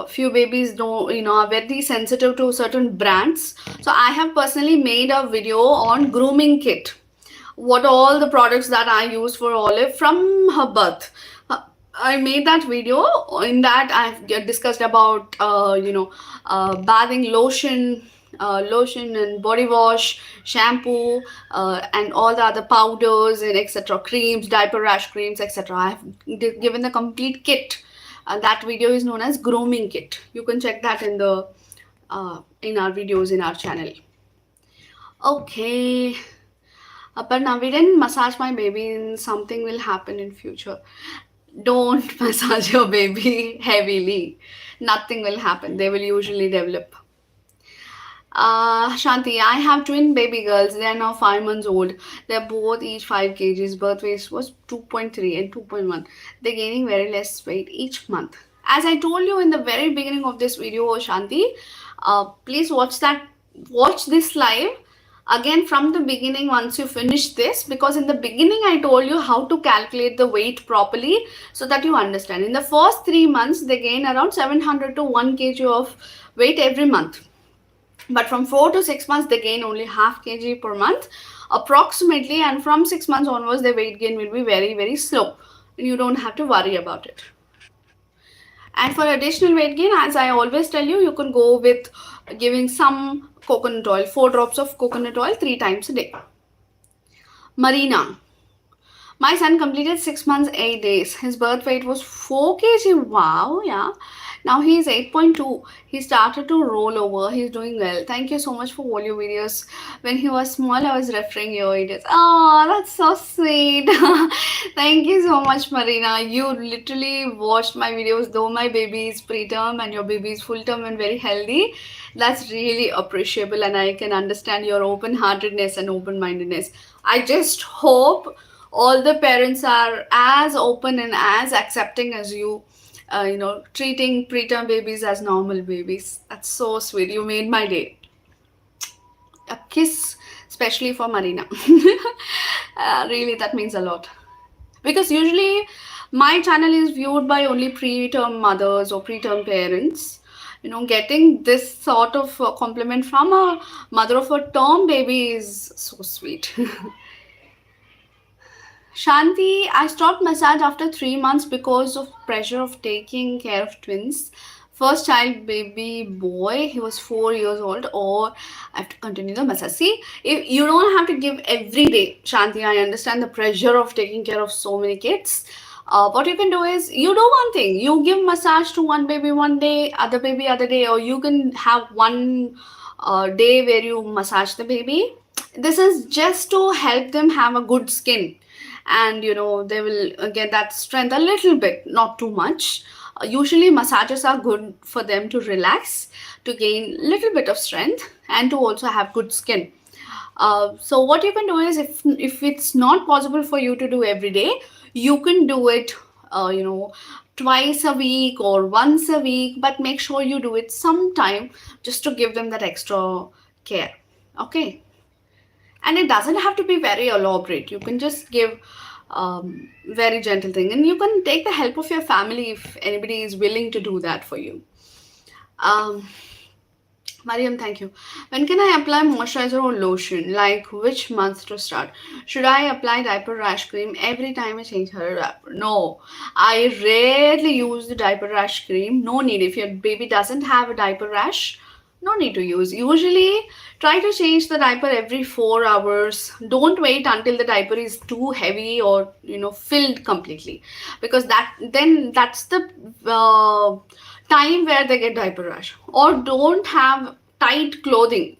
Few babies don't, are very sensitive to certain brands. So I have personally made a video on grooming kit, what all the products that I use for Olive from her birth. I made that video. In that I've discussed about bathing lotion, lotion and body wash, shampoo, and all the other powders and etc. creams, diaper rash creams, etc. I've given the complete kit. That video is known as grooming kit. You can check that in our videos in our channel. Okay. But now we didn't massage my baby, and something will happen in future. Don't massage your baby heavily. Nothing will happen. They will usually develop. Shanti, I have twin baby girls. They are now 5 months old. They're both each 5 kgs. Birth weight was 2.3 and 2.1. They're gaining very less weight each month. As I told you in the very beginning of this video, Shanti, please watch this live again from the beginning once you finish this, because in the beginning I told you how to calculate the weight properly so that you understand. In the first 3 months, they gain around 700 to 1 kg of weight every month. But from 4 to 6 months, they gain only half kg per month approximately, and from 6 months onwards, their weight gain will be very, very slow. You don't have to worry about it. And for additional weight gain, as I always tell you, you can go with giving some coconut oil, 4 drops of coconut oil 3 times a day. Marina. My son completed 6 months, 8 days. His birth weight was 4 kg. Wow, yeah. Now he is 8.2. He started to roll over. He's doing well. Thank you so much for all your videos. When he was small, I was referring your videos. Oh, that's so sweet. Thank you so much, Marina. You literally watched my videos, though my baby is preterm and your baby is full term and very healthy. That's really appreciable, and I can understand your open-heartedness and open-mindedness. I just hope all the parents are as open and as accepting as you, treating preterm babies as normal babies. That's so sweet. You made my day. A kiss, especially for Marina. Really, that means a lot. Because usually my channel is viewed by only preterm mothers or preterm parents. Getting this sort of compliment from a mother of a term baby is so sweet. Shanti, I stopped massage after 3 months because of pressure of taking care of twins. First child, baby boy, he was 4 years old, or I have to continue the massage. See, if you don't have to give every day, Shanti, I understand the pressure of taking care of so many kids. What you can do is, you do one thing. You give massage to one baby one day, other baby other day, or you can have one day where you massage the baby. This is just to help them have a good skin, and they will get that strength a little bit, not too much. Usually massages are good for them to relax, to gain little bit of strength, and to also have good skin. So what you can do is, if it's not possible for you to do every day, you can do it twice a week or once a week, but make sure you do it sometime, just to give them that extra care. Okay. And it doesn't have to be very elaborate. You can just give very gentle thing, and you can take the help of your family if anybody is willing to do that for you. Mariam, thank you. When can I apply moisturizer or lotion? Like which month to start? Should I apply diaper rash cream every time I change her diaper? No, I rarely use the diaper rash cream. No need. If your baby doesn't have a diaper rash, No need to use. Usually, try to change the diaper every 4 hours. Don't wait until the diaper is too heavy or filled completely, because that's the time where they get diaper rash. Or don't have tight clothing.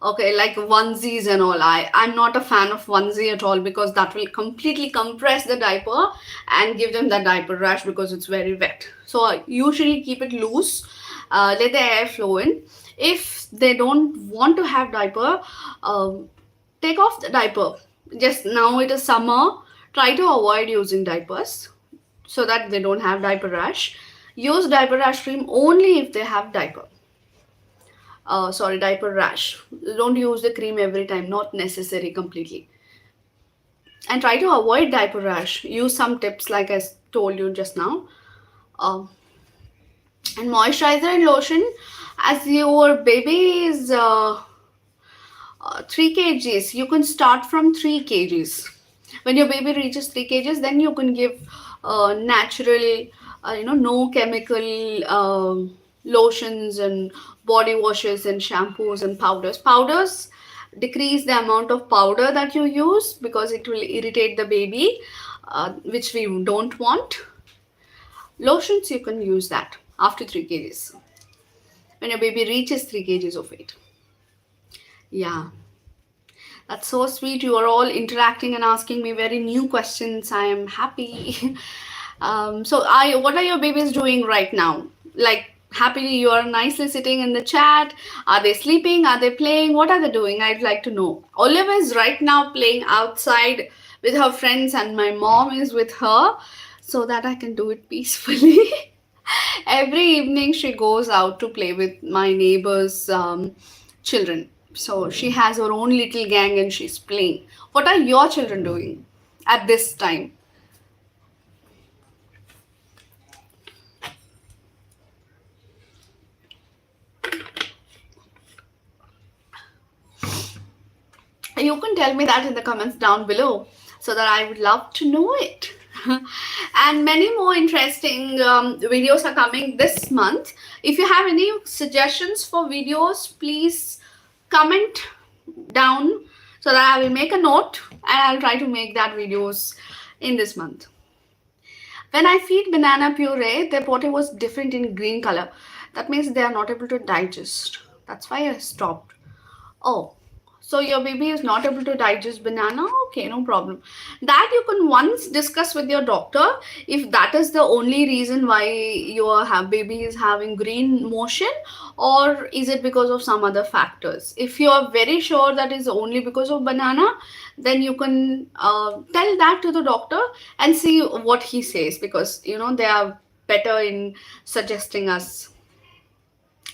Okay, like onesies and all. I'm not a fan of onesie at all, because that will completely compress the diaper and give them that diaper rash because it's very wet. So I usually keep it loose, let the air flow in. If they don't want to have diaper, take off the diaper. Just now it is summer, try to avoid using diapers so that they don't have diaper rash. Use diaper rash cream only if they have diaper rash. Don't use the cream every time, not necessary completely. And try to avoid diaper rash. Use some tips like I told you just now. Uh, and moisturizer and lotion, as your baby is 3 kgs, you can start from 3 kgs. When your baby reaches 3 kgs, then you can give natural, no chemical lotions and body washes and shampoos and powders decrease the amount of powder that you use, because it will irritate the baby, which we don't want. Lotions, you can use that after 3 kgs, when your baby reaches 3 kgs of weight. Yeah, that's so sweet. You are all interacting and asking me very new questions. I am happy. What are your babies doing right now? Like, happily, you are nicely sitting in the chat. Are they sleeping? Are they playing? What are they doing? I'd like to know. Olive is right now playing outside with her friends, and my mom is with her so that I can do it peacefully. Every evening, she goes out to play with my neighbor's children. So she has her own little gang and she's playing. What are your children doing at this time? You can tell me that in the comments down below so that I would love to know it. And many more interesting videos are coming this month. If you have any suggestions for videos, please comment down so that I will make a note and I'll try to make that videos in this month. When I feed banana puree, their body was different in green color. That means they are not able to digest. That's why I stopped. Oh, so your baby is not able to digest banana? Okay, no problem. That you can once discuss with your doctor if that is the only reason why your baby is having green motion, or is it because of some other factors. If you are very sure that is only because of banana, then you can tell that to the doctor and see what he says, because they are better in suggesting us.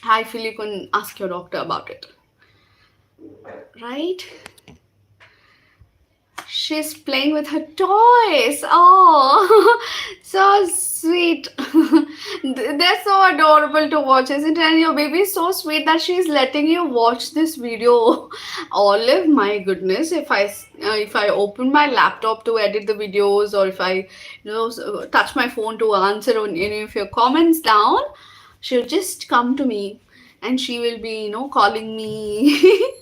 I feel you can ask your doctor about it. Right? She's playing with her toys. Oh, so sweet. They're so adorable to watch, isn't it? And your baby is so sweet that she's letting you watch this video. Olive, my goodness, if I open my laptop to edit the videos, or if I touch my phone to answer on any of your comments down, she'll just come to me and she will be calling me.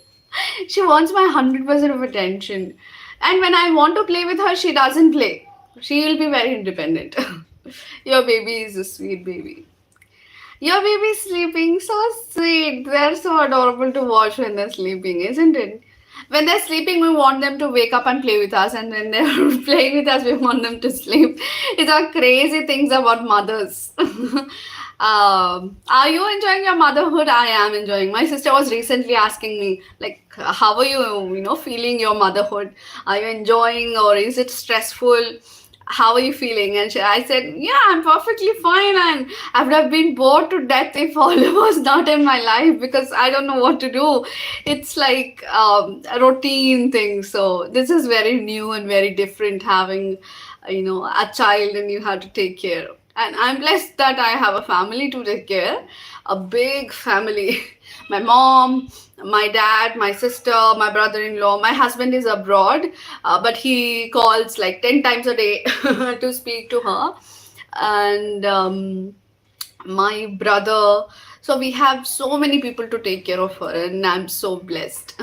She wants my 100% of attention. And when I want to play with her, she doesn't play. She will be very independent. Your baby is a sweet baby. Your baby is sleeping, so sweet. They're so adorable to watch when they're sleeping, isn't it? When they're sleeping, we want them to wake up and play with us, and when they're playing with us, we want them to sleep. It's all crazy things about mothers. Are you enjoying your motherhood? I am enjoying. My sister was recently asking me, like, how are you, feeling your motherhood? Are you enjoying, or is it stressful? How are you feeling? And I said, yeah, I'm perfectly fine. And I would have been bored to death if Olive was not in my life, because I don't know what to do. It's like a routine thing. So this is very new and very different, having, a child and you have to take care of. And I'm blessed that I have a family to take care, a big family. My mom, my dad, my sister, my brother-in-law. My husband is abroad, but he calls like 10 times a day to speak to her. And my brother. So we have so many people to take care of her, and I'm so blessed.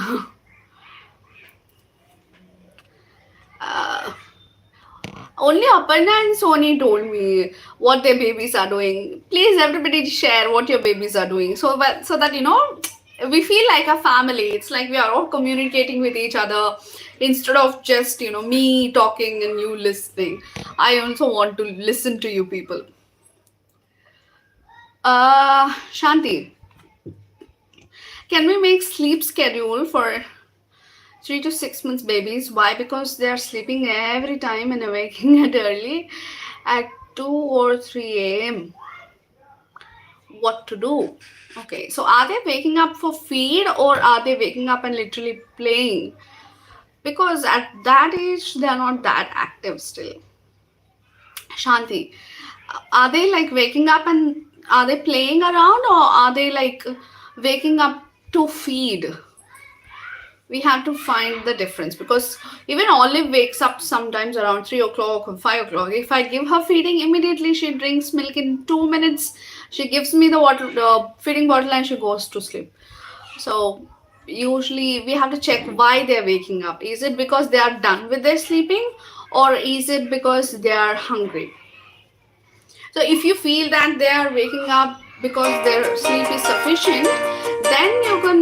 uh, Only Aparna and Sony told me what their babies are doing. Please, everybody, share what your babies are doing, so that we feel like a family. It's like we are all communicating with each other instead of just me talking and you listening. I also want to listen to you people. Shanti, can we make sleep schedule for 3 to 6 months babies? Why? Because they are sleeping every time and waking at early at 2 or 3 a.m. What to do? Okay, so are they waking up for feed or are they waking up and literally playing? Because at that age they are not that active still. Shanti, are they like waking up and are they playing around, or are they like waking up to feed? We have to find the difference, because even Olive wakes up sometimes around 3 o'clock or 5 o'clock. If I give her feeding, immediately she drinks milk in 2 minutes. She gives me the water, feeding bottle, and she goes to sleep. So usually we have to check why they're waking up. Is it because they are done with their sleeping, or is it because they are hungry? So if you feel that they are waking up because their sleep is sufficient, then you can,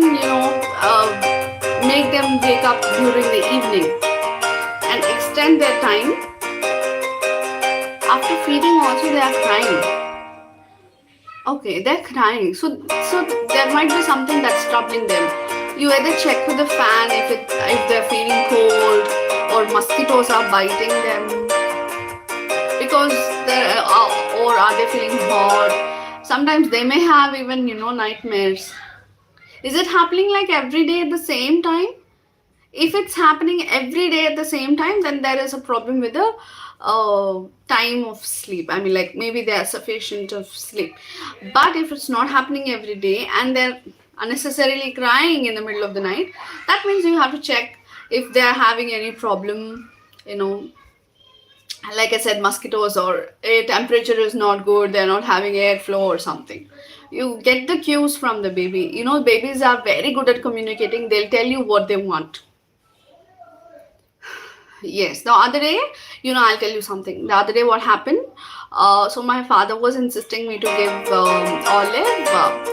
make them wake up during the evening and extend their time. After feeding also they are crying. Okay, they're crying. So there might be something that's troubling them. You either check with the fan if they're feeling cold or mosquitoes are biting them, because they're or are they feeling hot. Sometimes they may have even nightmares. Is it happening like every day at the same time? If it's happening every day at the same time, then there is a problem with the time of sleep. I mean, like, maybe they are sufficient of sleep. But if it's not happening every day and they're unnecessarily crying in the middle of the night, that means you have to check if they're having any problem, you know like I said, mosquitoes, or a temperature is not good, they're not having airflow or something. You get the cues from the baby. Babies are very good at communicating. They'll tell you what they want. Yes, the other day, I'll tell you something. The other day, what happened? So my father was insisting me to give Olive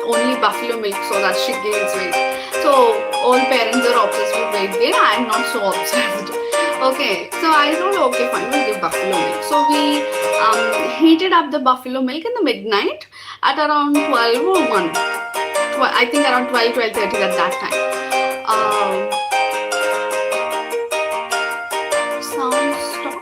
only buffalo milk so that she gains weight. So all parents are obsessed with weight gain. I'm not so obsessed. Okay, so I told, okay, fine, we'll give buffalo milk. So we heated up the buffalo milk in the midnight at around 12 or 1. I think around 12, 12:30 at that time. Sound stop.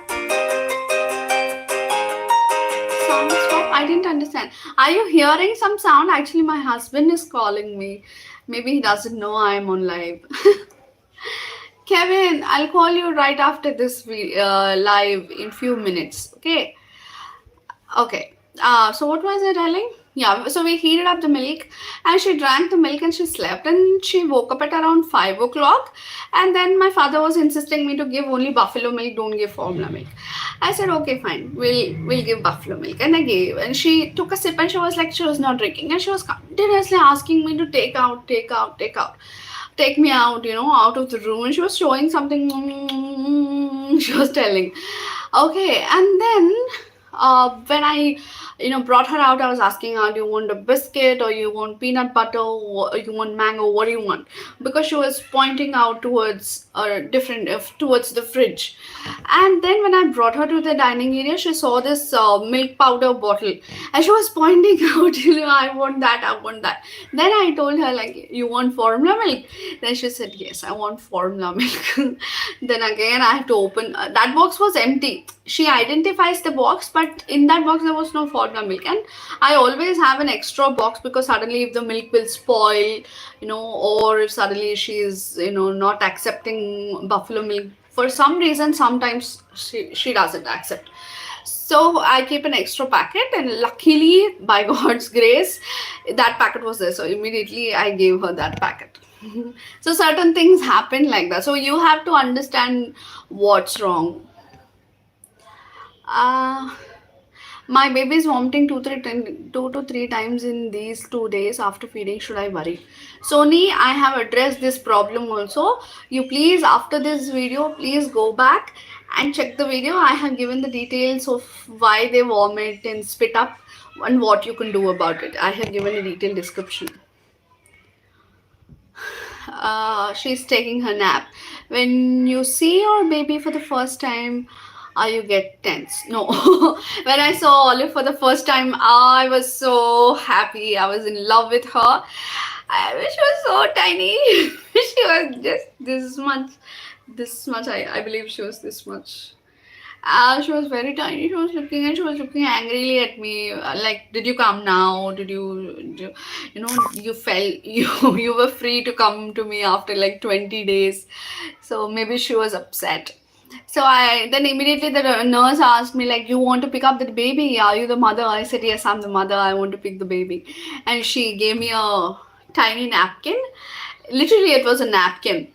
Sound stop. I didn't understand. Are you hearing some sound? Actually, my husband is calling me. Maybe he doesn't know I'm on live. Kevin, I'll call you right after this live in few minutes. Okay. Okay. So what was I telling? Yeah, so we heated up the milk and she drank the milk and she slept, and she woke up at around 5 o'clock. And then my father was insisting me to give only buffalo milk, don't give formula milk. I said, okay, fine, we'll give buffalo milk. And I gave, and she took a sip and she was like, she was not drinking. And she was continuously asking me to take out, take out, take out. Take me out, out of the room. And she was showing something, she was telling. Okay, and then when I brought her out, I was asking her, do you want a biscuit, or you want peanut butter, or you want mango, what do you want? Because she was pointing out towards towards the fridge. And then when I brought her to the dining area, she saw this milk powder bottle and she was pointing out, I want that, I want that. Then I told her, like, you want formula milk? Then she said, yes, I want formula milk. Then again I have to open, that box was empty. She identifies the box, but in that box there was no formula milk. And I always have an extra box, because suddenly if the milk will spoil, or if suddenly she is not accepting buffalo milk for some reason, sometimes she doesn't accept. So I keep an extra packet, and luckily, by God's grace, that packet was there. So immediately I gave her that packet. So certain things happen like that. So you have to understand what's wrong. Uh, My baby is vomiting 2 to 3 times in these 2 days after feeding. Should I worry? Sony, I have addressed this problem also. You please, after this video, please go back and check the video. I have given the details of why they vomit and spit up and what you can do about it. I have given a detailed description. She's taking her nap. When you see your baby for the first time, you get tense. No, when I saw Olive for the first time, I was so happy. I was in love with her. I wish she was so tiny. She was just this much. This much. I believe she was this much. She was very tiny. She was looking angrily at me. Like, did you come now? You know, you felt you were free to come to me after like 20 days. So maybe she was upset. So I then immediately the nurse asked me like, you want to pick up the baby? Are you the mother? I said yes, I'm the mother. I want to pick the baby, and she gave me a tiny napkin. Literally, it was a napkin,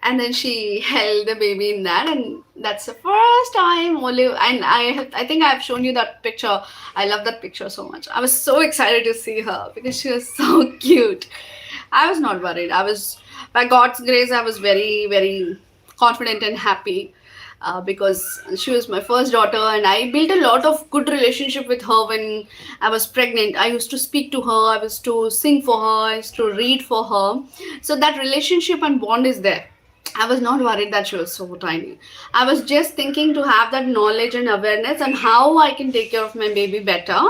and then she held the baby in that, and that's the first time Olive. And I think I've shown you that picture. I love that picture so much. I was so excited to see her because she was so cute. I was not worried. I was, by God's grace, I was very, very confident and happy, because she was my first daughter, and I built a lot of good relationship with her when I was pregnant. I used to speak to her, I used to sing for her, I used to read for her. So that relationship and bond is there. I was not worried that she was so tiny. I was just thinking to have that knowledge and awareness and how I can take care of my baby better.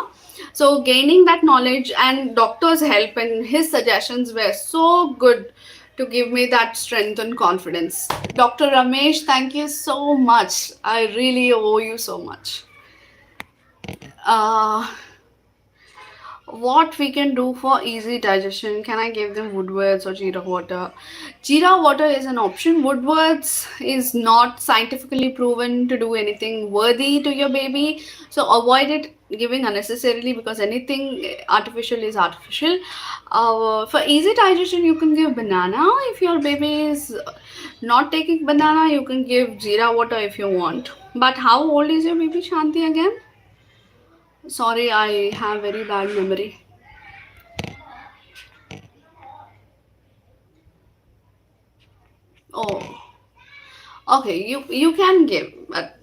So gaining that knowledge and doctor's help and his suggestions were so good to give me that strength and confidence. Dr. Ramesh, thank you so much. I really owe you so much. Uh, what we can do for easy digestion? Can I give them woodwards or jeera water? Jeera water is an option. Woodwards is not scientifically proven to do anything worthy to your baby, so avoid it giving unnecessarily, because anything artificial is artificial. For easy digestion, you can give banana. If your baby is not taking banana, you can give jeera water if you want. But how old is your baby, Shanti, again? Sorry, I have very bad memory. Oh, okay. You can give, but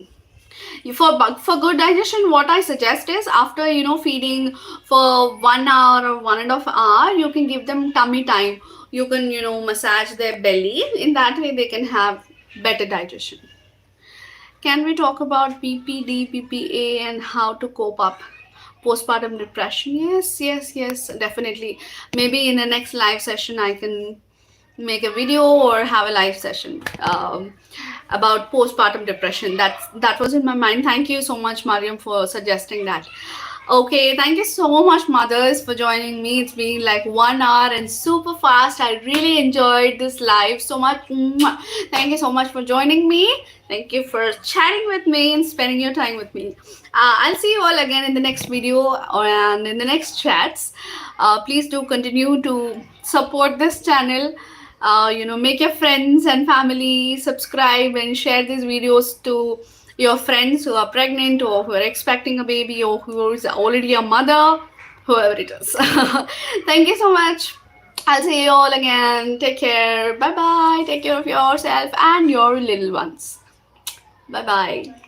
for good digestion, what I suggest is after feeding for 1 hour or 1.5 hour, you can give them tummy time. You can massage their belly. In that way, they can have better digestion. Can we talk about PPD, PPA, and how to cope up postpartum depression? Yes, yes, yes, definitely. Maybe in the next live session, I can make a video or have a live session about postpartum depression. That was in my mind. Thank you so much, Mariam, for suggesting that. Okay, thank you so much, mothers, for joining me. It's been like 1 hour and super fast. I really enjoyed this live so much. Mwah. Thank you so much for joining me. Thank you for chatting with me and spending your time with me. I'll see you all again in the next video and in the next chats. Please do continue to support this channel. Make your friends and family subscribe and share these videos to your friends who are pregnant or who are expecting a baby or who is already a mother, whoever it is. Thank you so much. I'll see you all again. Take care. Bye bye. Take care of yourself and your little ones. Bye bye.